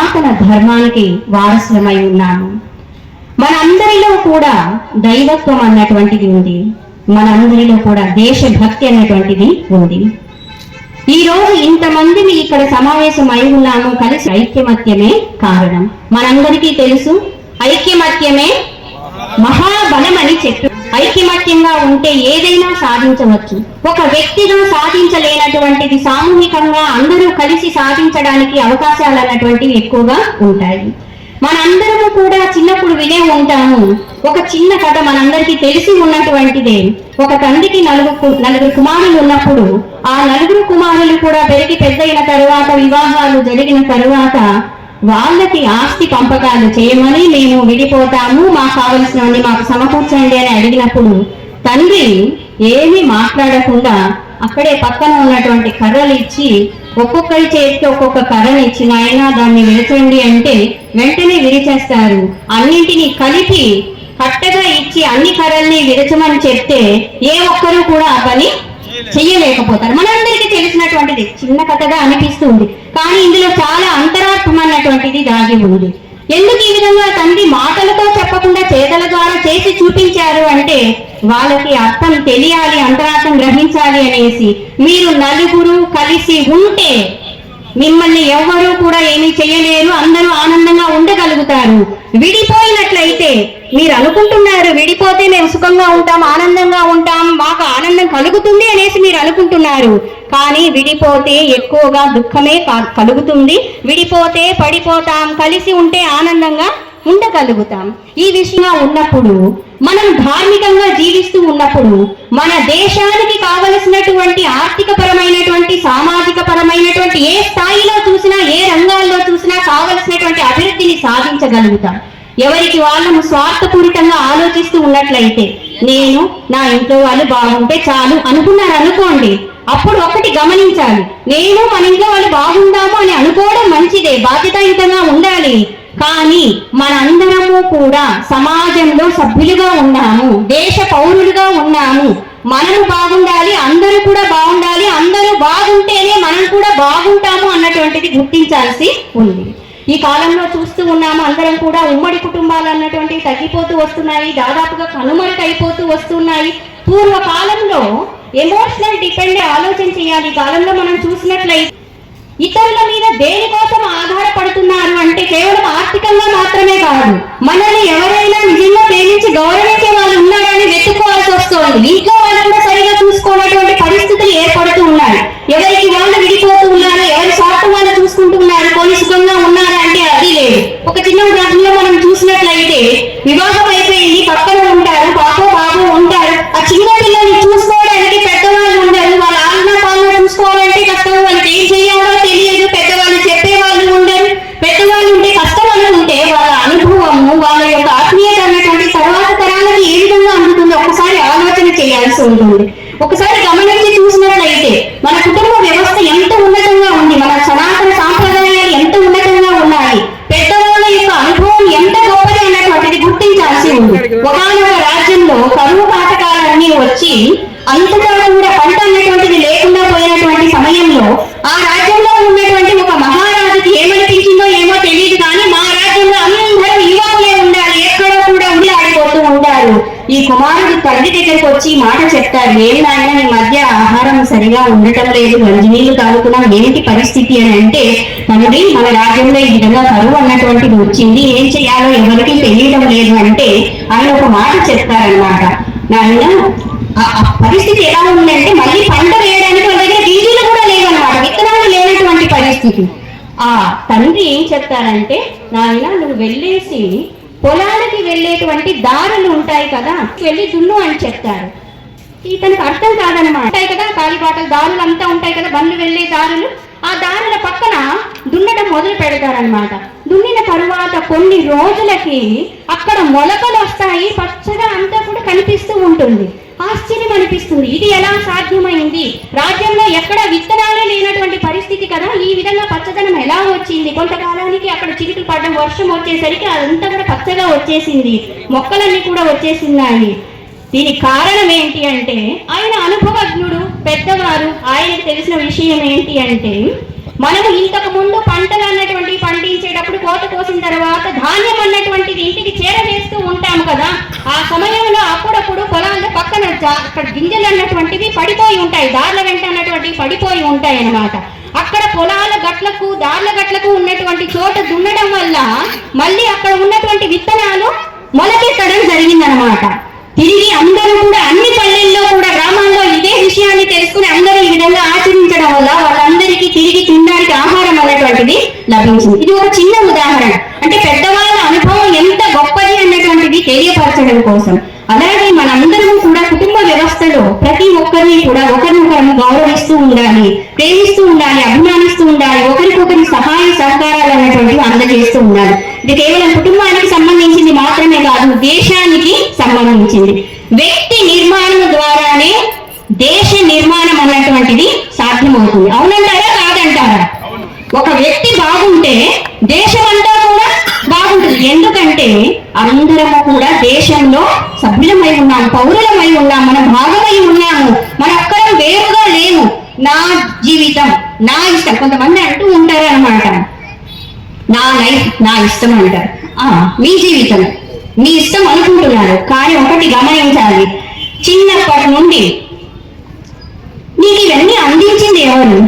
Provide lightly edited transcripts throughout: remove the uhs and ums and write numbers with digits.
సనాతన ధర్మానికి వారసులమై ఉన్నాము. మనందరిలో కూడా దైవత్వం అన్నటువంటిది ఉంది. మనందరిలో కూడా దేశభక్తి అన్నటువంటిది ఉంది. ఈ రోజు ఇంతమందిని ఇక్కడ సమావేశం అయి ఉన్నాము కలిసి ఐక్యమత్యమే కారణం. మనందరికీ తెలుసు, ఐక్యమత్యమే మహాబలం అని చెప్పి ఐక్యమత్యంగా ఉంటే ఏదైనా సాధించవచ్చు. ఒక వ్యక్తిగా సాధించలేనటువంటిది సామూహికంగా అందరూ కలిసి సాధించడానికి అవకాశాలు అన్నటువంటివి ఎక్కువగా ఉంటాయి. మనందరము కూడా చిన్నప్పుడు వినే ఉంటాము. ఒక చిన్న కథ మనందరికీ తెలిసి ఉన్నటువంటిదే. ఒక తండ్రికి నలుగురు కుమారులు ఉన్నప్పుడు ఆ నలుగురు కుమారులు కూడా పెరిగి పెద్దయిన తరువాత వివాహాలు జరిగిన తరువాత వాళ్ళకి ఆస్తి పంపకాలు చేయమని మేము విడిపోతాము, మాకు కావలసినవన్నీ మాకు సమకూర్చండి అని అడిగినప్పుడు తండ్రి ఏమీ మాట్లాడకుండా అక్కడే పక్కన ఉన్నటువంటి కర్రలు ఇచ్చి ఒక్కొక్కరి చేతికి ఒక్కొక్క కర్రని ఇచ్చి నాయన దాన్ని విరచండి అంటే వెంటనే విరిచేస్తారు. అన్నింటినీ కలిపి కట్టగా ఇచ్చి అన్ని కర్రల్ని విరచమని చెప్తే ఏ ఒక్కరూ కూడా ఆ పని చెయ్యలేకపోతారు. మనందరికీ తెలిసినటువంటిది చిన్న కథగా అనిపిస్తుంది, కానీ ఇందులో చాలా అంతరార్థం అన్నటువంటిది దాగి ఉంది. ఎందుకు ఈ విధంగా తండ్రి మాటలతో చెప్పకుండా చేతల ద్వారా చేసి చూపించారు అంటే వాళ్ళకి అర్థం తెలియాలి, అంతరార్థం గ్రహించాలి అనేసి. మీరు నలుగురు కలిసి ఉంటే మిమ్మల్ని ఎవ్వరూ కూడా ఏమీ చేయలేరు, అందరూ ఆనందంగా ఉండగలుగుతారు. విడిపోయినట్లయితే మీరు అనుకుంటున్నారు విడిపోతే మేము సుఖంగా ఉంటాం, ఆనందంగా ఉంటాం, మాకు ఆనందం కలుగుతుంది అనేసి మీరు అనుకుంటున్నారు. కానీ విడిపోతే ఎక్కువగా దుఃఖమే కలుగుతుంది. విడిపోతే పడిపోతాం, కలిసి ఉంటే ఆనందంగా ఉండగలుగుతాం. ఈ విషయంగా ఉన్నప్పుడు మనం ధార్మికంగా జీవిస్తూ ఉన్నప్పుడు మన దేశానికి కావలసినటువంటి ఆర్థిక పరమైనటువంటి సామాజిక పరమైనటువంటి ఏ స్థాయిలో చూసినా ఏ రంగాల్లో చూసినా కావలసినటువంటి అభివృద్ధిని సాధించగలుగుతాం. ఎవరికి వాళ్ళను స్వార్థపూరితంగా ఆలోచిస్తూ ఉన్నట్లయితే నేను నా ఇంట్లో వాళ్ళు బాగుంటే చాలు అనుకున్నారు అనుకోండి, అప్పుడు ఒకటి గమనించాలి, నేను మన ఇంట్లో వాళ్ళు బాగుందాము అని అనుకోవడం మంచిదే, బాధ్యతాయుతంగా ఉండాలి. కానీ మనందరము కూడా సమాజంలో సభ్యులుగా ఉన్నాము, దేశ పౌరులుగా ఉన్నాము. మనం బాగుండాలి, అందరూ కూడా బాగుండాలి, అందరూ బాగుంటేనే మనం కూడా బాగుంటాము అన్నటువంటిది గుర్తించాల్సి ఉంది. ఈ కాలంలో చూస్తూ ఉన్నాము, అందరం కూడా ఉమ్మడి కుటుంబాలు అన్నటువంటివి తగ్గిపోతూ వస్తున్నాయి, దాదాపుగా కనుమరుగు అయిపోతూ వస్తున్నాయి. పూర్వకాలంలో ఎమోషనల్ డిపెండ్ ఆలోచన చేయాలి. ఈ కాలంలో మనం చూసినట్లయితే ఇతరుల మీద దేనికోసం ఆధారపడుతున్నారు అంటే కేవలం ఆర్థికంగా మాత్రమే కాదు, మనల్ని ఎవరైనా నిజంగా ప్రేమించి గౌరవించే వాళ్ళు ఉన్నారని వెతుక్కోవాల్సి వస్తుంది. ఇంట్లో వాళ్ళు కూడా సరిగా చూసుకోనటువంటి పరిస్థితులు ఏర్పడుతూ ఉన్నాయి. ఎవరికి వాళ్ళు విడిపోతూ ఉన్నారు, ఎవరి స్వార్థం వాళ్ళు చూసుకుంటూ ఉన్నారు, కొన్ని సుఖంగా ఉన్నారా అంటే అది లేదు. ఒక చిన్న ఉదాహరణలో మనం చూసినట్లయితే వివాహం అయిపోయింది, పక్కన ఉంటారు, బాబు ఉంటారు, ఆ చిన్న పిల్లల్ని చూసుకోవడానికి పెద్దవాళ్ళు ఉండరు, వాళ్ళ ఆలన పాలన చూసుకోవాలంటే కష్టం, వాళ్ళకి ఏం చేయాలో తెలియదు, పెద్దవాళ్ళు చెప్పేవాళ్ళు ఉండరు. పెద్దవాళ్ళు ఉంటే కష్టం అనుకుంటే వాళ్ళ అనుభవము వాళ్ళ యొక్క ఆత్మీయత అన్నటువంటి తర్వాత తరాలకి ఏ విధంగా అందుతుందో ఒకసారి ఆలోచన చేయాల్సి ఉంటుంది. ఒకసారి గమనించి చూసినట్లయితే మన కుటుంబ వ్యవస్థ ఎంత ఉన్నతంగా ఉంది, మన సనాతన సాంప్రదాయాలు ఎంత ఉన్నతంగా ఉన్నాయి, పెద్దవాళ్ళ యొక్క అనుభవం ఎంత గొప్పది అన్నటువంటిది గుర్తించాల్సి ఉంది. ఒకనొక రాజ్యంలో కరువు కాటకాలన్నీ వచ్చి అంతటా కూడా పంట అన్నటువంటిది లేకుండా పోయినటువంటి సమయంలో ఆ రాజ్యంలో ఉన్నటువంటి ఒక మహారాజుకి ఏమనిపించిందో ఏమో తెలియదు, కానీ మా రాజ్యంలో అందరూ యువకులే ఉండాలి, ఎక్కడో కూడా ఆడిపోతూ ఉంటారు. ఈ కుమారుడు తండ్రి దగ్గరికి వచ్చి మాట చెప్తారు, ఏంటైనా ఈ మధ్య ఆహారం సరిగా ఉండటం లేదు, మంచినీళ్లు తాగుతున్నాం, ఏంటి పరిస్థితి అని అంటే, తండ్రి మన రాజ్యంలో ఈ విధంగా కరువు అన్నటువంటిది వచ్చింది, ఏం చేయాలో ఎవరికి తెలియడం లేదు అంటే ఆయన ఒక మాట చెప్తారనమాట. నాయన పరిస్థితి ఎలా ఉందంటే మళ్ళీ పంట వేయడానికి వాళ్ళ దగ్గర గింజలు కూడా లేవన్నమాట, విత్తనాలు లేనటువంటి పరిస్థితి. ఆ తండ్రి ఏం చెప్తారంటే, నాయన నువ్వు వెళ్ళేసి పొలానికి వెళ్ళేటువంటి దారులు ఉంటాయి కదా, వెళ్ళి దున్ను అని చెప్తారు. ఇతనికి అర్థం కాదనమాట. ఉంటాయి కదా కాలిబాటలు, దారులు అంతా ఉంటాయి కదా, బండ్లు వెళ్ళే దారులు, ఆ దారుల పక్కన దున్నడం మొదలు పెడతారనమాట. దున్నిన తరువాత కొన్ని రోజులకి అక్కడ మొలకలు వస్తాయి, పచ్చగా అంతా కూడా కనిపిస్తూ ఉంటుంది. ఆశ్చర్యం అనిపిస్తుంది, ఇది ఎలా సాధ్యమైంది? రాజ్యంలో ఎక్కడ విత్తనాలే లేనటువంటి పరిస్థితి కదా, ఈ విధంగా పచ్చదనం ఎలా వచ్చింది? కొంతకాలానికి అక్కడ చిరుకులు పడ్డ వర్షం వచ్చేసరికి అదంతా కూడా పచ్చగా వచ్చేసింది, మొక్కలన్నీ కూడా వచ్చేసినాయి. దీనికి కారణం ఏంటి అంటే ఆయన అనుభవజ్ఞుడు, పెద్దవారు, ఆయనకు తెలిసిన విషయం ఏంటి అంటే మనము ఇంతకు ముందు పంటలు అన్నటువంటివి పండించేటప్పుడు కోత కోసిన తర్వాత ధాన్యం అన్నటువంటిది ఇంటికి చేరవేస్తూ ఉంటాము కదా, ఆ సమయంలో అప్పుడప్పుడు పొలాల్లో పక్కన అక్కడ గింజలు అన్నటువంటివి పడిపోయి ఉంటాయి, దార్ల వెంట అన్నటువంటివి పడిపోయి ఉంటాయి అన్నమాట. అక్కడ పొలాల గట్లకు దార్ల గట్లకు ఉన్నటువంటి చోట దున్నడం వల్ల మళ్ళీ అక్కడ ఉన్నటువంటి విత్తనాలు మొలకెత్తడం జరిగిందనమాట. తిరిగి అందరూ కూడా అన్ని పల్లెల్లో కూడా గ్రామాల్లో ఇదే విషయాన్ని తెలుసుకుని అందరూ ఈ విధంగా ఆచరించడం వల్ల వాళ్ళందరికీ తిరిగి తినడానికి ఆహారం అనేటువంటిది లభించింది. ఇది ఒక చిన్న ఉదాహరణ, అంటే పెద్దవాళ్ళ అనుభవం ఎంత గొప్పది అన్నటువంటిది తెలియపరచడం కోసం. అలాగే మనందరము కూడా కుటుంబ వ్యవస్థలో ప్రతి ఒక్కరిని కూడా ఒకరినొకరిని గౌరవిస్తూ ఉండాలి, ప్రేమిస్తూ ఉండాలి, అభిమానిస్తూ ఉండాలి, ఒకరికొకరి సహాయ సహకారాలు అనేటువంటివి అందజేస్తూ ఉండాలి. ఇది కేవలం కుటుంబానికి సంబంధించింది మాత్రమే కాదు, దేశానికి సంబంధించింది. వ్యక్తి నిర్మాణం ద్వారానే దేశ నిర్మాణం అన్నటువంటిది సాధ్యమవుతుంది. అవునంటారా కాదంటారా? ఒక వ్యక్తి బాగుంటే దేశం అంతా కూడా బాగుంటుంది. ఎందుకంటే అందరము కూడా దేశంలో సభ్యులమై ఉన్నాం, పౌరులమై ఉన్నాం, మన భాగమై ఉన్నాము, మన ఒక్కరం వేరుగా లేము. నా జీవితం నా ఇష్టం. కొంతమంది అంటూ ఉంటారు అన్నమాట, నా లైఫ్ నా ఇష్టం అంటారు. మీ జీవితం మీ ఇష్టం అనుకుంటున్నారు, కానీ ఒకటి గమనించాలి, చిన్నప్పటి నుండి నీకు ఇవన్నీ అందించింది ఎవరు?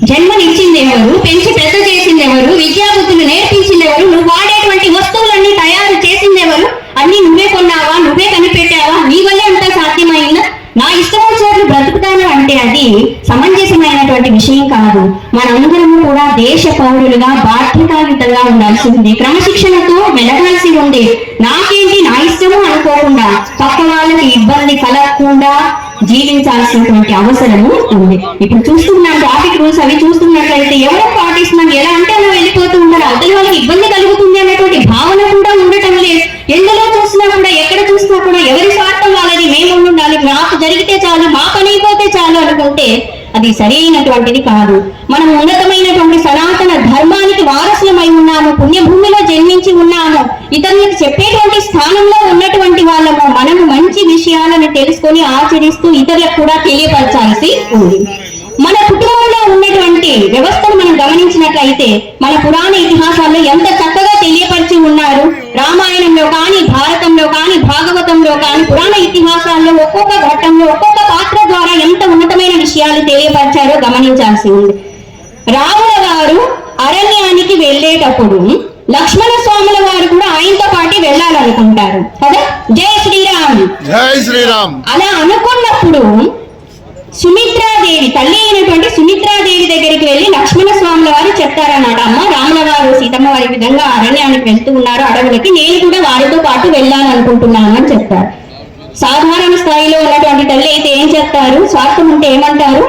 జన్మనిచ్చింది ఎవరు? పెంచి పెద్ద చేసింది ఎవరు? విద్యాబుద్ధులు నేర్పించింది ఎవరు? నువ్వు వాడేటువంటి వస్తువులన్నీ తయారు చేసింది ఎవరు? అన్ని నువ్వే కొన్నావా? నువ్వే కనిపెట్టావా? నీ వల్లే అంతా సాధ్యమైందా? నా ఇష్టం వచ్చినట్లు బ్రతుకుతాను అంటే అది సమంజసమైనటువంటి విషయం కాదు. మనందరము కూడా దేశ పౌరులుగా బాధ్యతాయుతంగా ఉండాల్సింది, క్రమశిక్షణతో మెలగాల్సి ఉంది. నాకేంటి నా ఇష్టము అనుకోకుండా పక్క వాళ్ళకి ఇబ్బంది కలగకుండా జీవించాల్సినటువంటి అవసరము ఉంది. ఇప్పుడు చూస్తున్నాం ట్రాఫిక్ రూల్స్ అవి చూస్తున్నట్లయితే ఎవరో పాటిస్తున్నాం, ఎలా అంటే అలా వెళ్ళిపోతూ ఉంటారు. అవతలి వాళ్ళకి ఇబ్బంది కలుగుతుంది అన్నటువంటి భావన కూడా ఉండటం లేదు. ఎందులో చూసినా కూడా ఎక్కడ చూసినా కూడా ఎవరి స్వార్థం వాళ్ళది, మేము ఉండాలి, నాకు జరిగితే చాలు, మా పని అయిపోతే చాలు అనుకుంటే అది సరైనటువంటిది కాదు. మనం ఉన్నతమైనటువంటి సనాతన ధర్మానికి వారసులమై ఉన్నాము, పుణ్యభూమిలో జన్మించి ఉన్నాము, ఇతరులకు చెప్పేటువంటి స్థానంలో ఉన్నటువంటి వాళ్ళము. మనము మంచి విషయాలను తెలుసుకొని ఆచరిస్తూ ఇతరులకు కూడా తెలియపరచాల్సి ఉంది. మన కుటుంబంలో ఉన్నటువంటి వ్యవస్థను మనం గమనించినట్లయితే మన పురాణ ఇతిహాసాల్లో ఎంత చక్కగా తెలియపరిచి ఉన్నారు. రామాయణంలో కానీ, భారతంలో కానీ, భాగవతంలో కానీ, పురాణ ఇతిహాసాల్లో ఒక్కొక్క ఘట్టంలో ఒక్కొక్క పాత్ర ద్వారా ఎంత ఉన్నతమైన విషయాలు తెలియపరిచారో గమనించాల్సి ఉంది. రాముల వారు అరణ్యానికి వెళ్ళేటప్పుడు లక్ష్మణ స్వాముల వారు కూడా ఆయనతో పాటు వెళ్ళాలనుకుంటారు కదా. జై శ్రీరామ్, జై శ్రీరామ్. అలా అనుకున్నప్పుడు సుమిత్రాదేవి, తల్లి అయినటువంటి సుమిత్రాదేవి దగ్గరికి వెళ్ళి లక్ష్మణ స్వాముల వారు చెప్తారన్నమాట, అమ్మ రాముల వారు సీతమ్మ వారి విధంగా అరణ్యానికి వెళ్తూ ఉన్నారు అడవులకి, నేను కూడా వారితో పాటు వెళ్ళాలనుకుంటున్నాను అని చెప్తారు. సాధారణ స్థాయిలో ఉన్నటువంటి తల్లి అయితే ఏం చెప్తారు? స్వార్థం ఉంటే ఏమంటారు?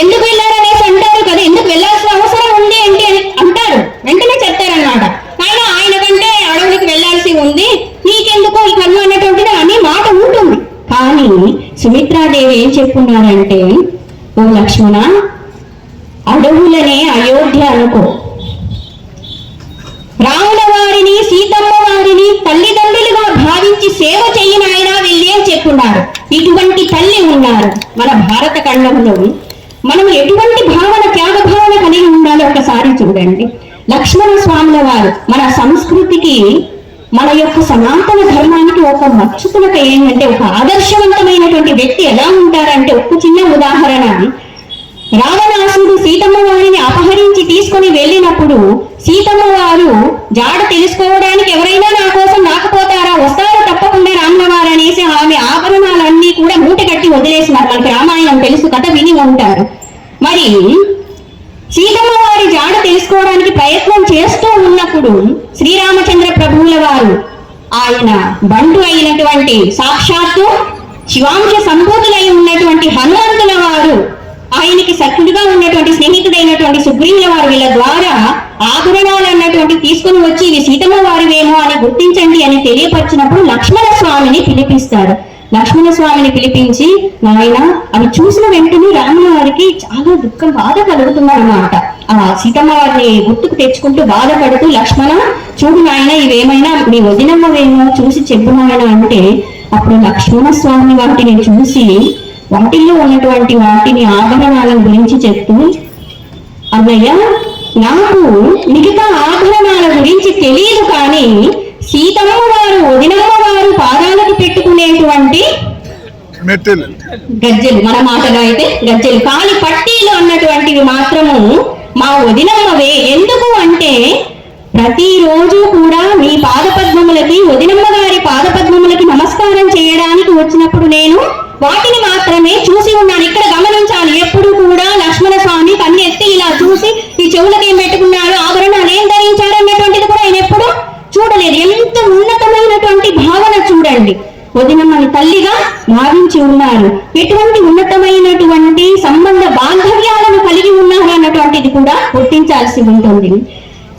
ఎందుకు వెళ్ళారనేసి అంటారు కదా, ఎందుకు వెళ్ళాల్సిన అవసరం ఉంది ఏంటి అని అంటారు, వెంటనే చెప్తారన్నమాట. ఆయన కంటే అడవులకు వెళ్లాల్సి ఉంది, నీకెందుకో ఈ కర్మ అన్నటువంటిది అని మాట ఉంటుంది. కానీ సుమిత్రాదేవి ఏం చెప్పున్నారంటే, ఓ లక్ష్మణ, అడవులనే అయోధ్య అనుకో, రాముల వారిని సీతమ్మ వారిని తల్లిదండ్రులుగా భావించి సేవ చెయ్యని ఆయన వెళ్ళి అని చెప్పున్నారు. ఇటువంటి తల్లి ఉన్నారు మన భారత ఖండంలో. మనం ఎటువంటి భావన, త్యాగ భావన కలిగి ఉండాలో ఒకసారి చూడండి. లక్ష్మణ స్వాముల వారు మన సంస్కృతికి, మన యొక్క సనాతన ధర్మానికి ఒక మచ్చుతునక ఏంటంటే, ఒక ఆదర్శవంతమైనటువంటి వ్యక్తి ఎలా ఉంటారంటే, ఒక చిన్న ఉదాహరణ, రావణాసుడు సీతమ్మ వారిని అపహరించి తీసుకొని వెళ్ళినప్పుడు సీతమ్మ వారు జాడ తెలుసుకోవడానికి ఎవరైనా నా కోసం రాకపోతారా, వస్తారు తప్పకుండా రాముల వారు అనేసి ఆమె ఆభరణాలన్నీ కూడా మూట కట్టి వదిలేసినారు. మనకి రామాయణం తెలుసు, కథ విని ఉంటారు. మరి సీతమ్మ వారి జాడ తెలుసుకోవడానికి ప్రయత్నం చేస్తూ ఉన్నప్పుడు శ్రీరామచంద్ర ప్రభువుల వారు, ఆయన బంటు అయినటువంటి సాక్షాత్తు శివాంశ సంభూతులై ఉన్నటువంటి హనుమంతుల వారు, ఆయనకి సఖ్యుడిగా ఉన్నటువంటి స్నేహితుడైనటువంటి సుగ్రీవుల వారు, వీళ్ళ ద్వారా ఆభరణాలు అన్నటువంటి తీసుకుని వచ్చి ఇవి సీతమ్మ వారివేమో అని గుర్తించండి అని తెలియపరిచినప్పుడు లక్ష్మణ స్వామిని పిలిపిస్తారు. లక్ష్మణ స్వామిని పిలిపించి, నాయన అవి చూసిన వెంటనే రాముల వారికి చాలా దుఃఖం, బాధ కలుగుతుందన్నమాట. ఆ సీతమ్మ వారిని గుర్తుకు తెచ్చుకుంటూ బాధపడుతూ, లక్ష్మణ చూడు నాయన, ఇవేమైనా నీ వదినమ్మవేమో చూసి చెప్పు నాయన అంటే, అప్పుడు లక్ష్మణ స్వామి వాటిని చూసి వాటిల్లో ఉన్నటువంటి వాటిని ఆభరణాల గురించి చెప్తూ, అన్నయ్య, నాకు మిగతా ఆభరణాల గురించి తెలియదు, కానీ సీతమ్మ వారు వదినమ్మ వారు పాదాలకు పెట్టుకునేటువంటి గజ్జెలు, మన మాటలో అయితే గజ్జెలు, కాలి పట్టీలు అన్నటువంటివి మాత్రము మా వదినమ్మవే. ఎందుకు అంటే ప్రతిరోజు కూడా మీ పాదపద్మములకి, వదినమ్మ గారి పాదపద్మములకి నమస్కారం చేయడానికి వచ్చినప్పుడు నేను వాటిని మాత్రమే చూసి ఉన్నాను. ఇక్కడ గమనించాలి, ఎప్పుడు కూడా లక్ష్మణ స్వామి కన్ను ఎత్తి ఇలా చూసి ఈ చెవులకు ఏం పెట్టుకున్నారు, ఆభరణాలు ఏం ధరించారు అన్నటువంటిది కూడా ఆయన ఎప్పుడు చూడలేదు. ఎంత ఉన్నతమైనటువంటి భావన చూడండి, వదినమ్మని తల్లిగా భావించి ఉన్నారు. ఎటువంటి ఉన్నతమైనటువంటి సంబంధ బాంధవ్యాలను కలిగి ఉన్నారు అన్నటువంటిది కూడా గుర్తించాల్సి ఉంటుంది.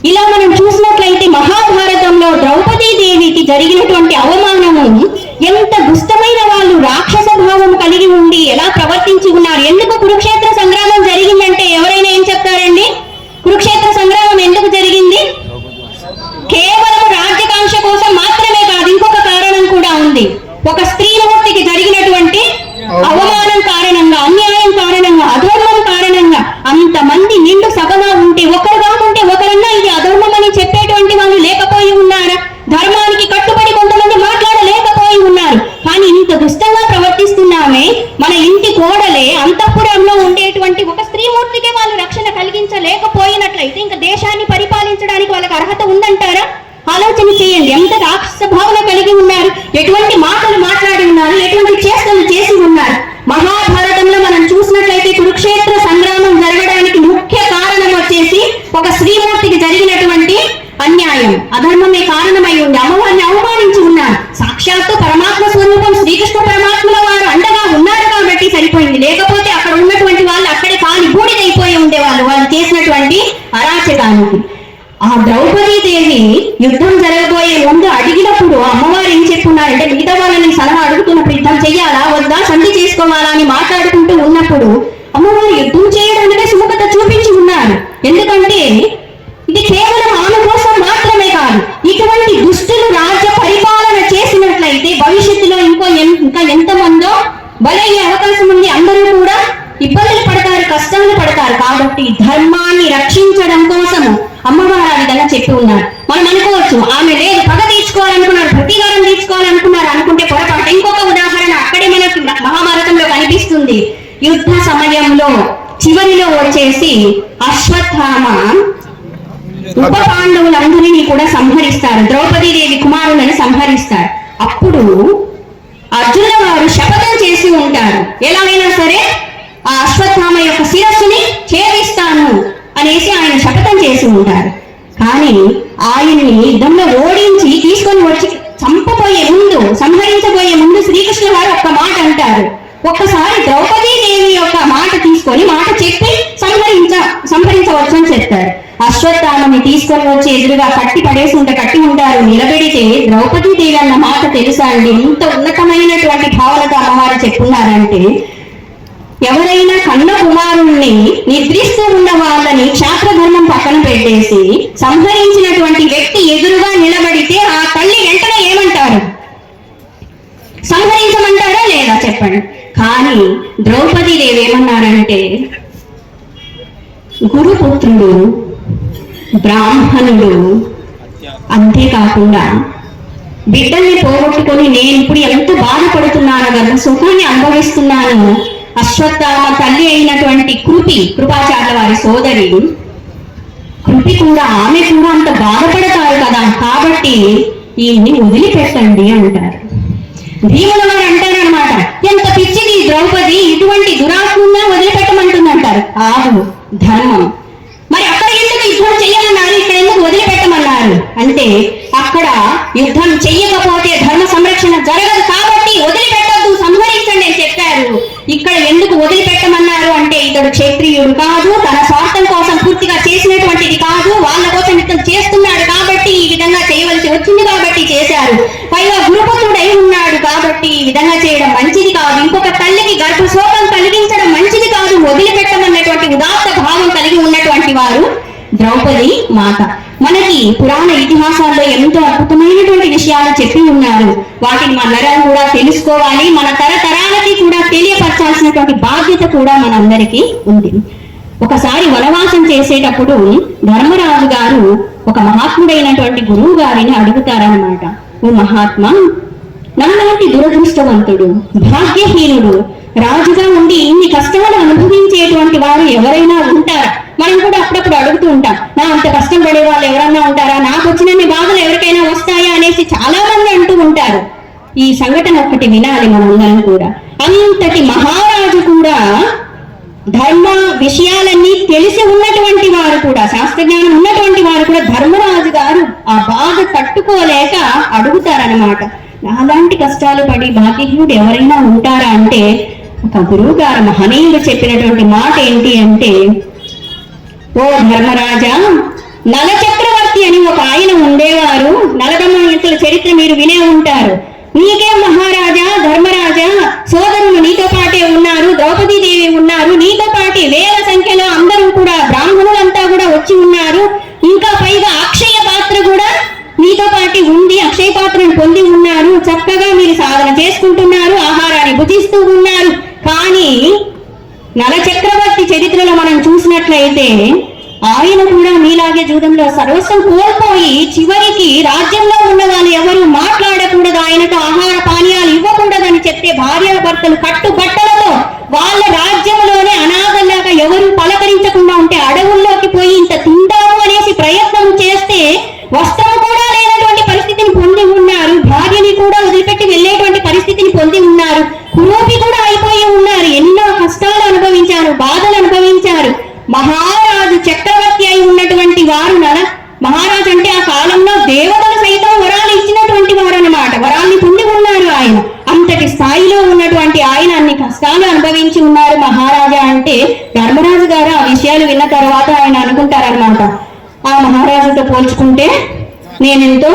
ఇలా మనం చూసినట్లయితే మహాభారతంలో ద్రౌపదీదేవికి జరిగినటువంటి అవమానము, ఎంత దుష్టమైన వాళ్ళు రాక్షస భావం కలిగి ఉండి ఎలా ప్రవర్తించి ఉన్నారు. ఎందుకు కురుక్షేత్ర సంగ్రామం జరిగిందంటే ఎవరైనా ఏం చెప్తారండి? కురుక్షేత్ర సంగ్రామం ఎందుకు జరిగింది? కేవలం రాజ్యకాంక్ష కోసం మాత్రమే కాదు, ఇంకొక కారణం కూడా ఉంది. ఒక స్త్రీమూర్తికి జరిగినటువంటి అవమానం కారణంగా, అన్యాయం కారణంగా, అధర్మం కారణంగా అంతమంది నిండు సభగా ఉంటే ఒకరు కాకుంటే ఒకరన్నా ఇది అధర్మం అని చెప్పేటువంటి వాళ్ళు లేకపోయి ఉన్నారా? ధర్మానికి కట్టుబడి కొంతమంది మాట్లాడలేకపోయి ఉన్నారు. కానీ ఇంత దుష్టంగా ప్రవర్తిస్తున్నామే, మన ఇంటి కోడలే అంతఃపురంలో ఉండేటువంటి ఒక స్త్రీమూర్తికే వాళ్ళు రక్షణ కలిగించలేకపోయినట్లయితే ఇంకా దేశాన్ని పరిపాలించడానికి వాళ్ళకి అర్హత ఉందంటారా? ఆలోచన చేయండి. ఎంత రాక్షస భావన కలిగి ఉన్నారు, ఎటువంటి మాటలు మాట్లాడి ఉన్నారు, ఎటువంటి చేష్టలు చేసి ఉన్నారు. మహాభారతంలో మనం చూసినట్లయితే కురుక్షేత్ర సంగ్రామం జరగడానికి ముఖ్య కారణం వచ్చేసి ఒక స్త్రీమూర్తికి జరిగినటువంటి అన్యాయం, అధర్మమే కారణమై ఉంది. అమ్మవారిని అవమానించి ఉన్నారు. సాక్షాత్తు పరమాత్మ స్వరూపం శ్రీకృష్ణ పరమాత్మల వారు అండగా ఉన్నారు కాబట్టి సరిపోయింది. లేకపోతే అక్కడ ఉన్నటువంటి వాళ్ళు అక్కడే కాలి బూడిదైపోయి ఉండేవాళ్ళు వాళ్ళు చేసినటువంటి అరాచకానికి. ఆ ద్రౌపదీదేవి యుద్ధం జరగబోయే ముందు అడిగినప్పుడు అమ్మవారు ఏం చెప్పున్నారంటే, మిగతా వాళ్ళని సలహా అడుగుతున్నప్పుడు యుద్ధం చెయ్యాలా వద్దా, సంధి చేసుకోవాలా అని మాట్లాడుకుంటూ ఉన్నప్పుడు అమ్మవారు యుద్ధం చేయడానికే సుముఖత చూపించి ఉన్నారు. ఎందుకంటే ఇది కేవలం ఆమె కోసం మాత్రమే కాదు, ఇటువంటి దుష్టులు రాజ్య పరిపాలన చేసినట్లయితే భవిష్యత్తులో ఇంకా ఎంతమందో బలయ్యే అవకాశం ఉంది. అందరూ కూడా ఇబ్బందులు పడతారు, కష్టాలు పడతారు. కాబట్టి ధర్మాన్ని రక్షించడం కోసము అమ్మవారు ఆ విధంగా చెప్పి ఉన్నారు. మనం అనుకోవచ్చు, ఆమె లేదు పగ తీర్చుకోవాలనుకున్నారు, ప్రతీకారం తీర్చుకోవాలనుకున్నారు అనుకుంటే పొరపాటు. ఇంకొక ఉదాహరణ అక్కడే మనకి మహాభారతంలో కనిపిస్తుంది. యుద్ధ సమయంలో చివరిలో వచ్చేసి అశ్వత్థామ ఉప పాండవులందరినీ కూడా సంహరిస్తారు, ద్రౌపదీదేవి కుమారులను సంహరిస్తారు. అప్పుడు అర్జునుల వారు శపథం చేసి ఉంటారు, ఎలాగైనా సరే ఆ అశ్వత్థామ యొక్క శిరస్సుని ఛేదిస్తాను అనేసి ఆయన శపథం చేసి ఉంటారు. కానీ ఆయన్ని యుద్ధంలో ఓడించి తీసుకొని వచ్చి సంహరించబోయే ముందు శ్రీకృష్ణ వారు ఒక్క మాట అంటారు. ఒక్కసారి ద్రౌపదీదేవి యొక్క మాట తీసుకొని మాట చెప్పి సంహరించవచ్చు అని చెప్తారు. అశ్వత్థామని తీసుకొని వచ్చి ఎదురుగా కట్టి ఉంటారు. నిలబెడితే ద్రౌపదీదేవి అన్న మాట తెలుసా అండి? ఎంత ఉన్నతమైనటువంటి భావనతో అమ్మవారు చెప్పున్నారంటే, ఎవరైనా కన్న కుమారుణ్ణి నిద్రిస్తూ ఉన్న వాళ్ళని క్షాత్రధర్మం పక్కన పెట్టేసి సంహరించినటువంటి వ్యక్తి ఎదురుగా నిలబడితే ఆ తల్లి వెంటనే ఏమంటారు? సంహరించమంటారా లేదా చెప్పండి. కానీ ద్రౌపదీదేవి ఏమన్నారంటే, గురుపుత్రుడు, బ్రాహ్మణుడు, అంతేకాకుండా బిడ్డల్ని పోగొట్టుకొని నేను ఇప్పుడు ఎంత బాధపడుతున్నానో, గర్భ సుఖాన్ని అనుభవిస్తున్నాను. అశ్వత్థామ తల్లి అయినటువంటి కృపాచార్య వారి సోదరి కృపి కూడా, ఆమె కూడా అంత బాధపడతారు కదా, కాబట్టి ఈయన్ని వదిలిపెట్టండి అంటారు. భీముల వారు అంటారనమాట, ఎంత పిచ్చిది ద్రౌపది, ఇటువంటి దురాత్మగా వదిలిపెట్టమంటుందంటారు. ఆగు, ధర్మం. మరి అక్కడ ఎందుకు యుద్ధం చెయ్యమన్నారు, ఇక్కడ ఎందుకు వదిలిపెట్టమన్నారు అంటే, అక్కడ యుద్ధం చెయ్యకపోతే ధర్మ సంరక్షణ జరగదు కాబట్టి వదిలిపెట్టద్దు, సంహరించండి అని చెప్పారు. ఇక్కడ ఎందుకు వదిలిపెట్టమన్నారు అంటే, ఇతడు క్షత్రియుడు కాదు, తన స్వార్థం కోసం పూర్తిగా చేసినటువంటిది కాదు, వాళ్ళ కోసం ఇతను చేస్తున్నాడు కాబట్టి ఈ విధంగా చేయవలసి వచ్చింది కాబట్టి చేశారు. పైగా గురుపుత్రుడై ఉన్నాడు కాబట్టి ఈ విధంగా చేయడం మంచిది కాదు, ఇంకొక తల్లికి గర్భశోకం కలిగించడం మంచిది కాదు, వదిలిపెట్టమన్నటువంటి ఉదాత్త భావం కలిగి ఉన్నటువంటి వారు ద్రౌపది మాత. మనకి పురాణ ఇతిహాసాల్లో ఎంతో అద్భుతమైనటువంటి విషయాలు చెప్పి ఉన్నారు. వాటిని మనందరం కూడా తెలుసుకోవాలి, మన తరతరాలకి కూడా తెలియపరచాల్సినటువంటి బాధ్యత కూడా మనందరికీ ఉంది. ఒకసారి వనవాసం చేసేటప్పుడు ధర్మరాజు గారు ఒక మహాత్ముడైనటువంటి గురువు గారిని అడుగుతారనమాట, ఓ మహాత్మా, నాలాంటి దురదృష్టవంతుడు, భాగ్యహీనుడు రాజుగా ఉండి ఇన్ని కష్టాలు అనుభవించేటువంటి వారు ఎవరైనా ఉంటారా? మనం కూడా అప్పుడప్పుడు అడుగుతూ ఉంటాం, నా అంత కష్టం పడే వాళ్ళు ఎవరన్నా ఉంటారా, నాకు వచ్చినన్ని బాధలు ఎవరికైనా వస్తాయా అనేసి చాలా మంది అంటూ ఉంటారు. ఈ సంఘటన ఒక్కటి వినాలి మనందరం కూడా. అంతటి మహారాజు కూడా, ధర్మ విషయాలన్నీ తెలిసి ఉన్నటువంటి వారు కూడా, శాస్త్రజ్ఞానం ఉన్నటువంటి వారు కూడా ధర్మరాజు గారు ఆ బాధ తట్టుకోలేక అడుగుతారనమాట, అలాంటి కష్టాలు పడి భాగ్యహీనుడు ఎవరైనా ఉంటారా అంటే, ఒక గురువు గారు మహనీయుడు చెప్పినటువంటి మాట ఏంటి అంటే, ఓ ధర్మరాజా, నల చక్రవర్తి అని ఒక ఆయన ఉండేవారు. నలదమయంతుల చరిత్ర మీరు వినే ఉంటారు. నీకే మహారాజా, ధర్మరాజా, సోదరులు నీతో పాటే ఉన్నారు, ద్రౌపదీదేవి ఉన్నారు, నీతో పాటి వేల సంఖ్యలో అందరూ కూడా బ్రాహ్మణులంతా కూడా వచ్చి ఉన్నారు. ఇంకా పైగా అక్షయ పాత్ర కూడా నీతో పాటి ఉంది, అక్షయ పాత్రను పొంది ఉన్నారు. చక్కగా మీరు సాధన చేసుకుంటున్నారు, ఆహారాన్ని భుజిస్తూ ఉన్నారు. కానీ నల చక్రవర్తి చరిత్రలో మనం చూసినట్లయితే ఆయన కూడా మీలాగే జూదంలో సర్వస్వం కోల్పోయి చివరికి రాజ్యంలో ఉన్న వాళ్ళు ఎవరు మాట్లాడకూడదు, ఆయనకు ఆహార పానీయాలు ఇవ్వకూడదని చెప్తే భార్యాభర్తలు కట్టుబట్టలతో వాళ్ళ రాజ్యంలోనే అనాథలాగా ఎవరు పలకరించకుండా ఉంటే అడవుల్లోకి పోయి ఇంత తిందాము అనేసి ప్రయత్నం చేస్తే వస్త్రం కూడా లేనటువంటి పరిస్థితిని పొంది ఉన్నారు. భార్యని కూడా వదిలిపెట్టి వెళ్ళేటువంటి పరిస్థితిని పొంది ఉన్నారు. కురూపి కూడా అయిపోయి ఉన్నారు. ఎన్నో కష్టాలు అనుభవించారు, బాధలు అనుభవించారు. మహారాజు చక్రవర్తి అయి ఉన్నటువంటి వారు మహారాజు అంటే ఆ కాలంలో దేవతలు సైతం వరాలు ఇచ్చినటువంటి వారు అన్నమాట. వరాల్ని పొంది ఉన్నారు ఆయన. అంతటి స్థాయిలో ఉన్నటువంటి ఆయన అన్ని కష్టాలు అనుభవించి ఉన్నారు మహారాజా అంటే, ధర్మరాజు గారు ఆ విషయాలు విన్న తర్వాత ఆయన అనుకుంటారనమాట, ఆ మహారాజుతో పోల్చుకుంటే నేనెంతో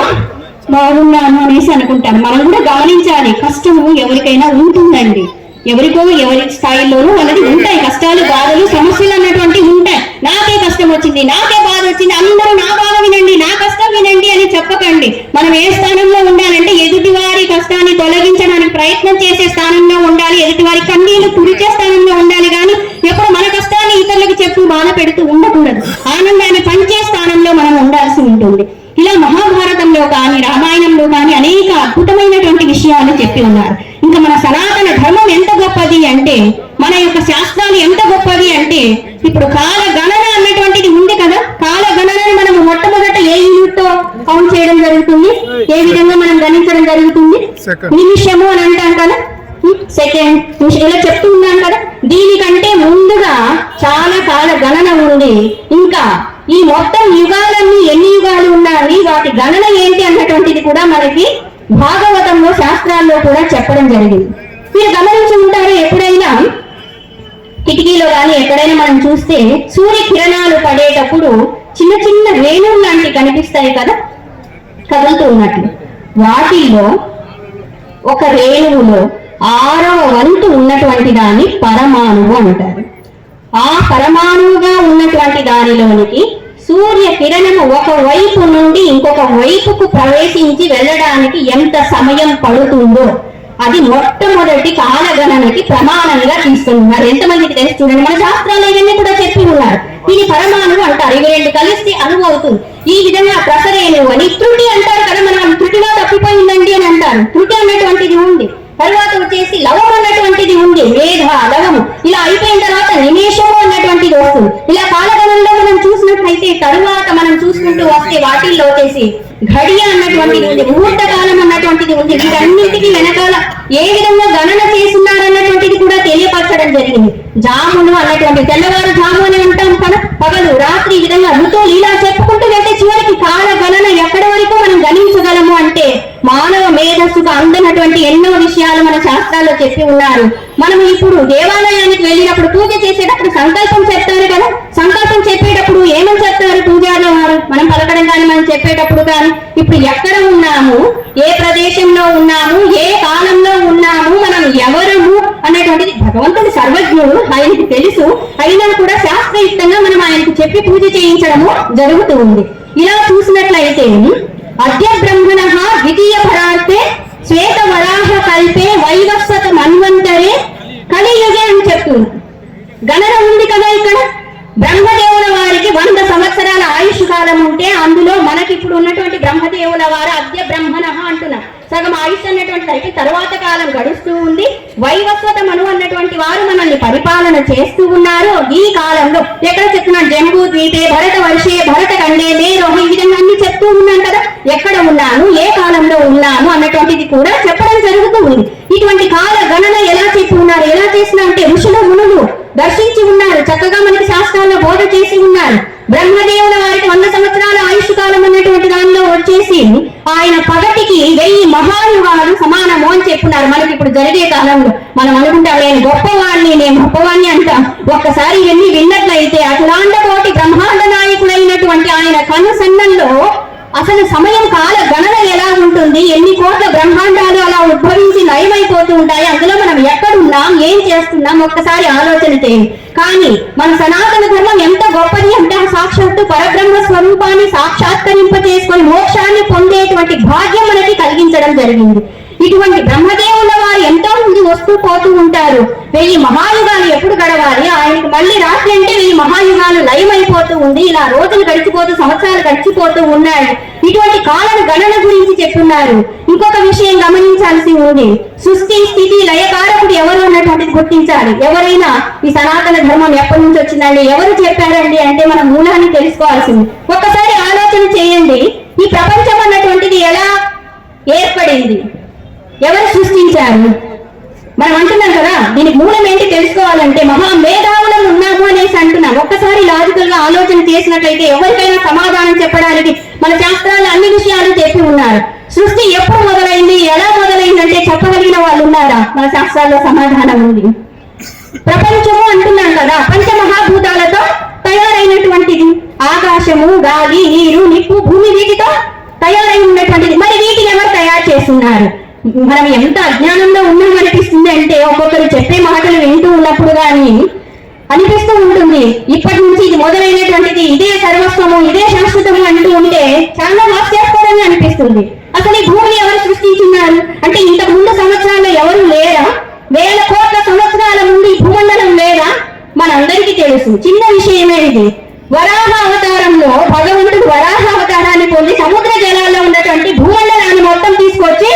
బాగున్నాను అనేసి అనుకుంటాను. మనం కూడా గమనించాలి, కష్టము ఎవరికైనా ఉంటుందండి. ఎవరికో ఎవరి స్థాయిలోనూ వాళ్ళకి ఉంటాయి కష్టాలు, బాధలు, సమస్యలు అన్నటువంటి ఉంటాయి. నాకే కష్టం వచ్చింది, నాకే బాధ వచ్చింది, అందరూ నా బాధ వినండి, నా కష్టం వినండి అని చెప్పకండి. మనం ఏ స్థానంలో ఉండాలంటే ఎదుటి వారి కష్టాన్ని తొలగించడానికి ప్రయత్నం చేసే స్థానంలో ఉండాలి, ఎదుటి వారి కన్నీళ్లు తుడిచే స్థానంలో ఉండాలి. కానీ ఎప్పుడు మన కష్టాన్ని ఇతరులకు చెప్పు బాధ పెడుతూ ఉండకూడదు. ఆనందాన్ని పంచే స్థానంలో మనం ఉండాల్సి ఉంటుంది. ఇలా మహాభారతంలో కానీ రామాయణంలో కానీ అనేక అద్భుతమైనటువంటి విషయాలు చెప్పి ఉన్నారు. ఇంకా మన సనాతన ధర్మం ఎంత గొప్పది అంటే, మన యొక్క శాస్త్రాలు ఎంత గొప్పది అంటే, ఇప్పుడు కాల గణన అన్నటువంటిది ఉంది కదా. కాల గణనని మనం మొట్టమొదట ఏ యూనిట్ తో కౌంట్ చేయడం జరుగుతుంది, ఏ విధంగా మనం గణించడం జరుగుతుంది? నిమిషము అని అంటాం కదా, సెకండ్, ఇలా చెప్తూ ఉన్నాం కదా. దీనికంటే ముందుగా చాలా కాల గణన ఉంది. ఇంకా ఈ మొత్తం యుగాలన్నీ ఎన్ని యుగాలు ఉన్నాయి, వాటి గణన ఏంటి అన్నటువంటిది కూడా మనకి భాగవతంలో శాస్త్రాల్లో కూడా చెప్పడం జరిగింది. మీరు గమనించి ఉంటారు, ఎప్పుడైనా కిటికీలో కానీ ఎక్కడైనా మనం చూస్తే సూర్య కిరణాలు పడేటప్పుడు చిన్న చిన్న రేణువులు లాంటివి కనిపిస్తాయి కదా, కదులుతూ ఉన్నట్లు. వాటిల్లో ఒక రేణువులో 6వ వంతు ఉన్నటువంటి దాన్ని పరమాణువు అంటారు. ఆ పరమాణువుగా ఉన్నటువంటి దానిలోనికి సూర్య కిరణము ఒక వైపు నుండి ఇంకొక వైపుకు ప్రవేశించి వెళ్ళడానికి ఎంత సమయం పడుతుందో అది మొట్టమొదటి కాలగణనకి ప్రమాణంగా తీసుకున్నారు. ఎంతమందికి తెలుసు చూడండి, మన శాస్త్రాలు ఇవన్నీ కూడా చెప్పి ఉన్నారు. ఇది పరమాణువు అంటారు. ఇవి రెండు కలిస్తే అణువు అవుతుంది. ఈ విధంగా ప్రసరేణువు అని, త్రుటి అంటారు కదా, మనం త్రుటిలో తప్పిపోయిందండి అని అంటారు. త్రుటి అన్నటువంటిది ఉంది. తర్వాత వచ్చేసి లవం అన్నటువంటిది ఉంది, మేధ, లవము. ఇలా అయిపోయిన తర్వాత నిమేషము అన్నటువంటిది వస్తుంది. ఇలా కాలగణంలో మనం చూసినట్లయితే తరువాత మనం చూసుకుంటూ వస్తే వాటిల్లో వచ్చేసి ఘడియ అన్నటువంటిది ఉంది, ముహూర్త కాలం అన్నటువంటిది ఉంది. వీటన్నింటికి వెనకాల ఏ విధంగా గణన చేస్తున్నారన్నటువంటిది కూడా తెలియపరచడం జరిగింది. జామును అన్నటువంటి తెల్లవారు జాము అని అంటాం కదా, పగలు రాత్రి ఈ విధంగా ఋతువులు ఇలా చెప్పుకుంటూ వెళ్తే చివరికి కాల గణన ఎక్కడి వరకు మనం గణించగలము అంటే మానవ మేధస్సుకు అందనటువంటి ఎన్నో విషయాలు మన శాస్త్రాల్లో చెప్పి ఉన్నారు. మనం ఇప్పుడు దేవాలయానికి వెళ్ళినప్పుడు పూజ చేసేటప్పుడు సంకల్పం చెప్తారు కదా, సంకల్పం చెప్పేటప్పుడు ఏమని చెప్తారు పూజారుల వారు? మనం పలకడం కానీ మనం చెప్పేటప్పుడు కానీ ఇప్పుడు ఎక్కడ ఉన్నాము, ఏ ప్రదేశంలో ఉన్నాము, ఏ కాలంలో ఉన్నాము, మనం ఎవరము అన్నటువంటిది భగవంతుడు సర్వజ్ఞుడు, ఆయనకు తెలుసు. అయినా కూడా శాస్త్రయుక్తంగా మనం ఆయనకు చెప్పి పూజ చేయించడము జరుగుతూ ఉంది. ఇలా చూసినట్లయితే అద్య బ్రహ్మణ ద్వితీయ పరార్తే శ్వేత వరాహ కల్పే వైవస్వత మన్వంతరే కలియుగే అని చెప్తున్నారు. గణన ఉంది కదా ఇక్కడ. బ్రహ్మదేవుల వారికి 100 సంవత్సరాల ఆయుష్ కాలం ఉంటే అందులో మనకి ఇప్పుడు ఉన్నటువంటి బ్రహ్మదేవుల వారు అద్య బ్రహ్మణ అంటున్నారు. సగం ఆయుష్ అన్నటువంటి అయితే తర్వాత కాలం గడుస్తూ ఉంది. వైవస్వత మను అన్నటువంటి వారు మనల్ని పరిపాలన చేస్తూ ఉన్నారు. ఈ కాలంలో ఎక్కడ చెప్తున్నాను, జంబూ ద్వీపే భరత వర్షే భరత ఖండే మేరో, ఈ విధంగా అన్ని చెప్తూ ఉన్నాను కదా. ఎక్కడ ఉన్నాను, ఏ కాలంలో ఉన్నాను అన్నటువంటిది కూడా చెప్పడం జరుగుతూ ఉంది. ఇటువంటి కాల గణన ఎలా చెప్పి ఉన్నారు, ఎలా చేసిన అంటే ఋషుల మునులు దర్శించి ఉన్నారు, చక్కగా మనకి శాస్త్రాల్లో బోధ చేసి ఉన్నారు. బ్రహ్మదేవుల వారికి 100 సంవత్సరాల ఆయుష్ కాలం అన్నటువంటి దానిలో వచ్చేసి ఆయన పగటికి 1000 మహాయుగాలు సమానము అని చెప్పున్నారు. మనకి ఇప్పుడు జరిగే కాలంలో మనం అనుకుంటాం నేను గొప్పవాణ్ణి, నేను గొప్పవాణ్ణి అంటాం. ఒక్కసారి ఇవన్నీ విన్నట్లయితే అఖిలాండ కోటి బ్రహ్మాండ నాయకులైనటువంటి ఆయన కనుసన్నల్లో అసలు సమయం కాల గణన ఎలా ఉంటుంది, ఎన్ని కోట్ల బ్రహ్మాండాలు అలా ఉద్భవించి నయమైపోతూ ఉంటాయి, అందులో మనం ఎక్కడున్నాం, ఏం చేస్తున్నాం ఒక్కసారి ఆలోచన చేయండి. కానీ మన సనాతన ధర్మం ఎంత గొప్పది అంటే సాక్షాత్తు పరబ్రహ్మ స్వరూపాన్ని సాక్షాత్కరింప చేసుకొని మోక్షాన్ని పొందేటువంటి భాగ్యం మనకి కలిగించడం జరిగింది. ఇటువంటి బ్రహ్మదేవుల వారు ఎంతో మంది వస్తూ పోతూ ఉంటారు. 1000 మహాయుగాలు ఎప్పుడు గడవాలి, ఆయనకి మళ్ళీ రాత్రి అంటే 1000 మహాయుగాలు లయమైపోతూ ఉంది. ఇలా రోజులు గడిచిపోతూ సంవత్సరాలు గడిచిపోతూ ఉన్నాయి. ఇటువంటి కాల గణన గురించి చెప్తున్నారు. ఇంకొక విషయం గమనించాల్సి ఉంది, సృష్టి స్థితి లయకారకుడు ఎవరు అన్నటువంటిది గుర్తించాలి. ఎవరైనా ఈ సనాతన ధర్మం ఎప్పటి నుంచి వచ్చిందండి, ఎవరు చెప్పారండి అంటే మన మూలాన్ని తెలుసుకోవాల్సింది. ఒక్కసారి ఆలోచన చేయండి, ఈ ప్రపంచం అన్నటువంటిది ఎలా ఏర్పడింది, ఎవరు సృష్టించారు? మనం అంటున్నాం కదా, దీనికి మూలం ఏంటి తెలుసుకోవాలంటే మహా మేధావులం ఉన్నాము అనేసి అంటున్నాం. ఒక్కసారి లాజికల్ గా ఆలోచన చేసినట్లయితే ఎవరికైనా సమాధానం చెప్పడానికి మన శాస్త్రాలు అన్ని విషయాలు చెప్పి ఉన్నారు. సృష్టి ఎప్పుడు మొదలైంది, ఎలా మొదలైంది అంటే చెప్పగలిగిన వాళ్ళు ఉన్నారా? మన శాస్త్రాల్లో సమాధానం ఉంది. ప్రపంచము అంటున్నాం కదా, పంచమహాభూతాలతో తయారైనటువంటిది. ఆకాశము, గాలి, నీరు, నిప్పు, భూమి వీటితో తయారై ఉన్నటువంటిది. మరి వీటిని ఎవరు తయారు చేస్తున్నారు? మనం ఎంత అజ్ఞానంలో ఉన్నాం అనిపిస్తుంది అంటే ఒక్కొక్కరు చెప్పే మాటలు వింటూ ఉన్నప్పుడు కానీ అనిపిస్తూ ఉంటుంది, ఇప్పటి నుంచి ఇది మొదలైనటువంటిది, ఇదే సర్వస్వము, ఇదే శాశ్వతము అంటూ ఉంటే చాలా హాస్యాస్పదంగా అనిపిస్తుంది. అసలు ఈ భూమిని ఎవరు సృష్టించున్నారు అంటే ఇంతకు ముందు సంవత్సరాల్లో ఎవరు లేరా? 1000 కోట్ల సంవత్సరాల ముందు ఈ భూమండలం లేదా? మనందరికీ తెలుసు. చిన్న విషయమే ఇది. వరాహ అవతారంలో భగవంతుడు వరాహ అవతారాన్ని పొంది సముద్ర జలాల్లో ఉన్నటువంటి భూమండలాన్ని మొత్తం తీసుకొచ్చి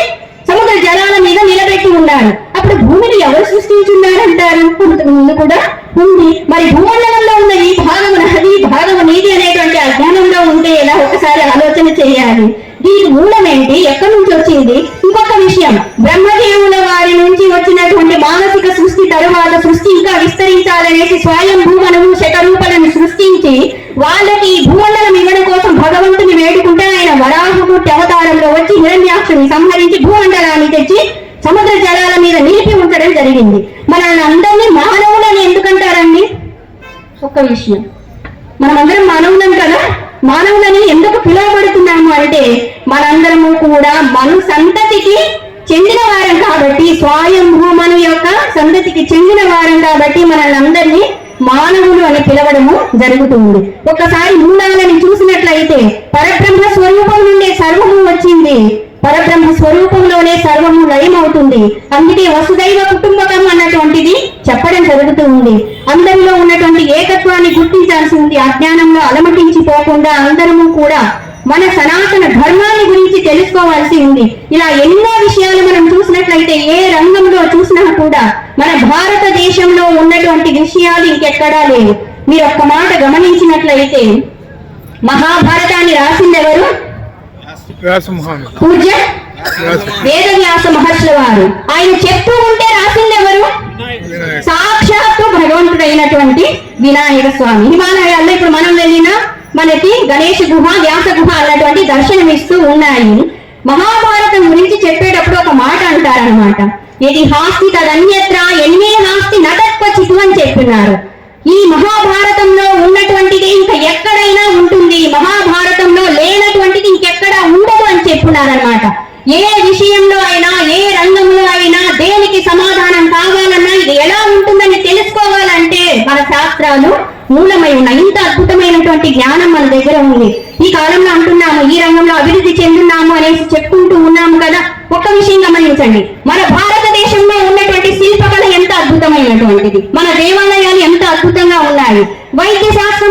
సముద్ర జలాల మీద నిలబెట్టి ఉన్నారు. అప్పుడు భూమిని ఎవరు సృష్టించున్నారంటారు? ముందు కూడా ఉంది. మరి భూమండలంలో ఉన్న ఈ భాగము నది, భాగము నీది అనేటువంటి అజ్ఞానంలో ఉంటే ఎలా? ఒకసారి ఆలోచన చేయాలి. దీని మూలం ఏంటి, ఎక్కడి నుంచి వచ్చింది? ఇంకొక విషయం, బ్రహ్మదేవుల వారి నుంచి వచ్చినటువంటి మానసిక సృష్టి తరువాత సృష్టి ఇంకా విస్తరించాలనేసి స్వయం భూమనము శతరూపలను సృష్టించి వాళ్ళకి ఈ భూమండలం ఇవ్వడం కోసం భగవంతుని వేడుకుంటే ఆయన వరాహమూర్తి అవతారంలో వచ్చి హిరణ్యాక్షుని సంహరించి భూమండలాన్ని తెచ్చి సముద్ర జలాల మీద నిలిపి ఉంచడం జరిగింది. మనల్ని అందరినీ మానవులని ఎందుకంటారండి? ఒక్క విషయం, మనమందరం మానవులం కదా, మానవులని ఎందుకు పిలువబడుతున్నాము అంటే మనందరము కూడా మను సంతతికి చెందిన వారం కాబట్టి, స్వయంభూమను యొక్క సంతతికి చెందిన వారం కాబట్టి మనల్ని అందరినీ మానవులు అని పిలవడము జరుగుతుంది. ఒకసారి మూలాలని చూసినట్లయితే పరబ్రహ్మ స్వరూపం నుండే సర్వము వచ్చింది, పరబ్రహ్మ స్వరూపంలోనే సర్వము లయమవుతుంది. అందుకే వసుదైవ కుటుంబకం అన్నటువంటిది చెప్పడం జరుగుతూ ఉంది. అందరిలో ఉన్నటువంటి ఏకత్వాన్ని గుర్తించాల్సి ఉంది. అజ్ఞానంలో అలమటించిపోకుండా అందరము కూడా మన సనాతన ధర్మాన్ని గురించి తెలుసుకోవాల్సి ఉంది. ఇలా ఎన్నో విషయాలు మనం చూసినట్లయితే ఏ రంగంలో చూసినా కూడా మన భారతదేశంలో ఉన్నటువంటి విషయాలు ఇంకెక్కడా లేవు. మీరు ఒక్క మాట గమనించినట్లయితే మహాభారతాన్ని రాసింది ఎవరు? పూజ్య వేదవ్యాస మహర్షుల వారు. ఆయన చెప్తూ ఉంటే రాసింది ఎవరు? సాక్షాత్తు భగవంతుడైనటువంటి వినాయక స్వామి. హిమాలయాల్లో ఇప్పుడు మనం వెళ్ళిన మనకి గణేష గుహ, వ్యాస గుహ అన్నటువంటి దర్శనం ఇస్తూ ఉన్నాయి. మహాభారతం గురించి చెప్పేటప్పుడు ఒక మాట అంటారనమాట, ఇది హాస్తి తదన్యత్ర ఎన్నే హాస్తి నటత్వచితు అని చెప్పినారు. ఈ మహాభారతంలో ఉన్నటువంటిది ఇంకా ఎక్కడైనా ఉంటుంది, మహాభారతంలో లేనటువంటిది ఇంకెక్కడ ఉండదు అని చెప్పున్నారనమాట. ఏ విషయంలో అయినా, ఏ రంగంలో అయినా దేనికి సమాధానం కావాలన్నా ఇది ఎలా ఉంటుందని తెలుసుకోవాలంటే మన శాస్త్రాలు మూలమై ఉన్నాయి. ఇంత అద్భుతమైనటువంటి జ్ఞానం మన దగ్గర ఉంది. ఈ కాలంలో అంటున్నాము ఈ రంగంలో అభివృద్ధి చెందున్నాము అనేసి చెప్పుకుంటూ ఉన్నాము కదా. ఒక విషయం గమనించండి, మన భారతదేశంలో ఉన్నటువంటి శిల్పకళ ఎంత అద్భుతమైనటువంటిది, మన దేవాలయాలు ఎంత అద్భుతంగా ఉన్నాయి, వైద్య శాస్త్రం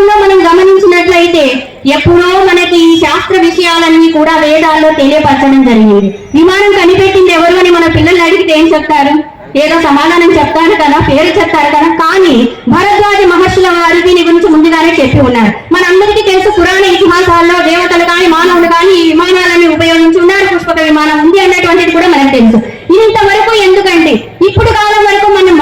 ఎప్పుడో మనకి ఈ శాస్త్ర విషయాలన్నీ కూడా వేదాల్లో తెలియపరచడం జరిగింది. విమానం కనిపెట్టింది ఎవరు అని మన పిల్లల్ని అడిగితే ఏం చెప్తారు? ఏదో సమాధానం చెప్తారు కదా, పేరు చెప్తారు కదా. కానీ భరద్వాజ మహర్షుల వారి దీని గురించి ముందుగానే చెప్పి ఉన్నారు. మనందరికీ తెలుసు, పురాణ ఇతిహాసాల్లో దేవతలు కానీ మానవులు కానీ ఈ విమానాలని ఉపయోగించి ఉన్నారు. పుష్పక విమానం ఉంది అన్నటువంటిది కూడా మనకు తెలుసు. ఇంతవరకు ఎందుకంటే ఇప్పుడు కాలం వరకు మనం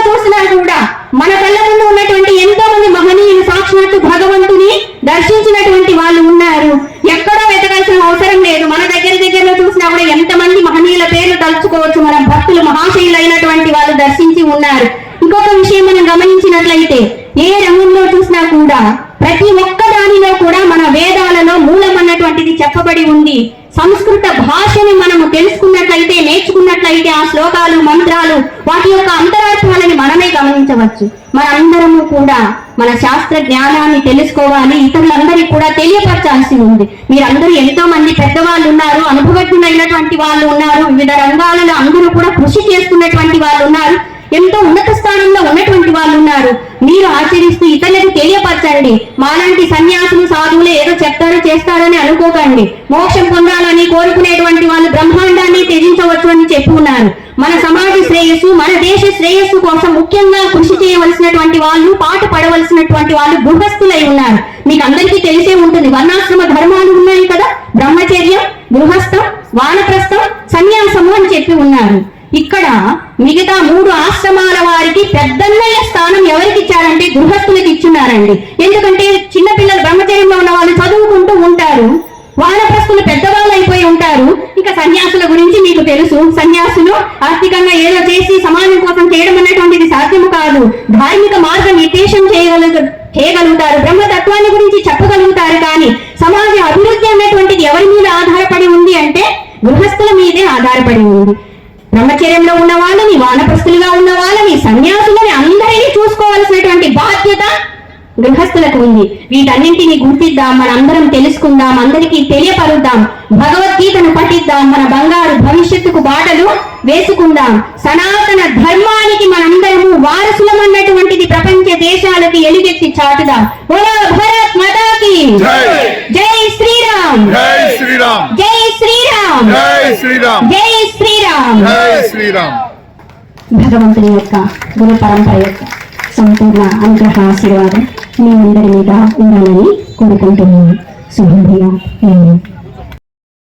చూసినా కూడా మన కళ్ళ ముందు ఉన్నటువంటి ఎంతో మంది మహనీయులు సాక్షాత్తు భగవంతుని దర్శించినటువంటి వాళ్ళు ఉన్నారు. ఎక్కడో వెతకాల్సిన అవసరం లేదు. మన దగ్గరలో చూసినా కూడా ఎంతమంది మహనీయుల పేర్లు తలుచుకోవచ్చు. మన భక్తులు మహాశయులైనటువంటి వాళ్ళు దర్శించి ఉన్నారు. ఇంకొక విషయం మనం గమనించినట్లయితే ఏ రంగంలో చూసినా కూడా ప్రతి ఒక్క దానిలో కూడా మన వేదాలలో మూలం అన్నటువంటిది చెప్పబడి ఉంది. సంస్కృత భాషని మనము తెలుసుకున్నట్లయితే, నేర్చుకున్నట్లయితే ఆ శ్లోకాలు, మంత్రాలు, వాటి యొక్క అంతరార్థాలని మనమే గమనించవచ్చు. మనందరము కూడా మన శాస్త్ర జ్ఞానాన్ని తెలుసుకోవాలి, ఇతరులందరికీ కూడా తెలియపరచాల్సి ఉంది. మీరందరూ ఎంతో మంది పెద్దవాళ్ళు ఉన్నారు, అనుభవజ్ఞులైనటువంటి వాళ్ళు ఉన్నారు, వివిధ రంగాలలో అందరూ కూడా కృషి చేస్తున్నటువంటి వాళ్ళు ఉన్నారు, ఎంతో ఉన్నత స్థానంలో ఉన్నటువంటి వాళ్ళు ఉన్నారు. మీరు ఆచరిస్తూ ఇతరులకు తెలియపరచండి. మాలాంటి సన్యాసులు, సాధువులు ఏదో చెప్తారో చేస్తారని అనుకోకండి. మోక్షం పొందాలని కోరుకునేటువంటి వాళ్ళు బ్రహ్మాండాన్ని త్యజించవచ్చు అని చెప్పి ఉన్నారు. మన సమాజ శ్రేయస్సు, మన దేశ శ్రేయస్సు కోసం ముఖ్యంగా కృషి చేయవలసినటువంటి వాళ్ళు, పాటు పడవలసినటువంటి వాళ్ళు గృహస్థులై ఉన్నారు. మీకు అందరికీ తెలిసే ఉంటుంది, వర్ణాశ్రమ ధర్మాలు ఉన్నాయి కదా, బ్రహ్మచర్యం, గృహస్థం, వానప్రస్థం, సన్యాసము అని చెప్పి ఉన్నారు. ఇక్కడ మిగతా 3 ఆశ్రమాల వారికి పెద్దన్నయ్య స్థానం ఎవరికి ఇచ్చారంటే గృహస్థులకు ఇచ్చున్నారండి. ఎందుకంటే చిన్నపిల్లలు బ్రహ్మచర్యంలో ఉన్న వాళ్ళు చదువుకుంటూ ఉంటారు, వానప్రస్థులు పెద్దవాళ్ళు అయిపోయి ఉంటారు. ఇక సన్యాసుల గురించి మీకు తెలుసు. సన్యాసులు ఆర్థికంగా ఏదో చేసి సమాజం కోసం చేయడం అనేటువంటిది సాధ్యము కాదు. ధార్మిక మార్గ నిర్దేశం చేయగలుగుతారు, బ్రహ్మతత్వాన్ని గురించి చెప్పగలుగుతారు. కానీ సమాజ అభివృద్ధి అనేటువంటిది ఎవరి మీద ఆధారపడి ఉంది అంటే గృహస్థుల మీదే ఆధారపడి ఉంది. బ్రహ్మచర్యంలో ఉన్న వాళ్ళని, వానప్రస్థులుగా ఉన్న వాళ్ళని, సన్యాసులని అందరినీ చూసుకోవాల్సినటువంటి బాధ్యత గృహస్థులకు ఉంది. వీటన్నింటినీ గుర్తిద్దాం, మనందరం తెలుసుకుందాం, అందరికీ తెలియపరుద్దాం, భగవద్గీతను పఠిద్దాం, మన బంగారు భవిష్యత్తుకు బాటలు వేసుకుందాం. సనాతన ధర్మానికి మనందరము వారసులం అన్నటువంటిది ప్రపంచ దేశాలకి ఎలుగెత్తి చాటుదాం. బోలో భారత్ మాతాకి జై శ్రీరామ్, జై శ్రీరామ్, జై శ్రీరామ్, జై శ్రీరామ్, జై శ్రీరామ్, జై శ్రీరామ్. భగవంతుని యొక్క గురు పరంపర యొక్క సంపూర్ణ అనుగ్రహ ఆశీర్వాదం మీ అందరి మీద ఉండాలని కోరుకుంటున్నాను. శుభం.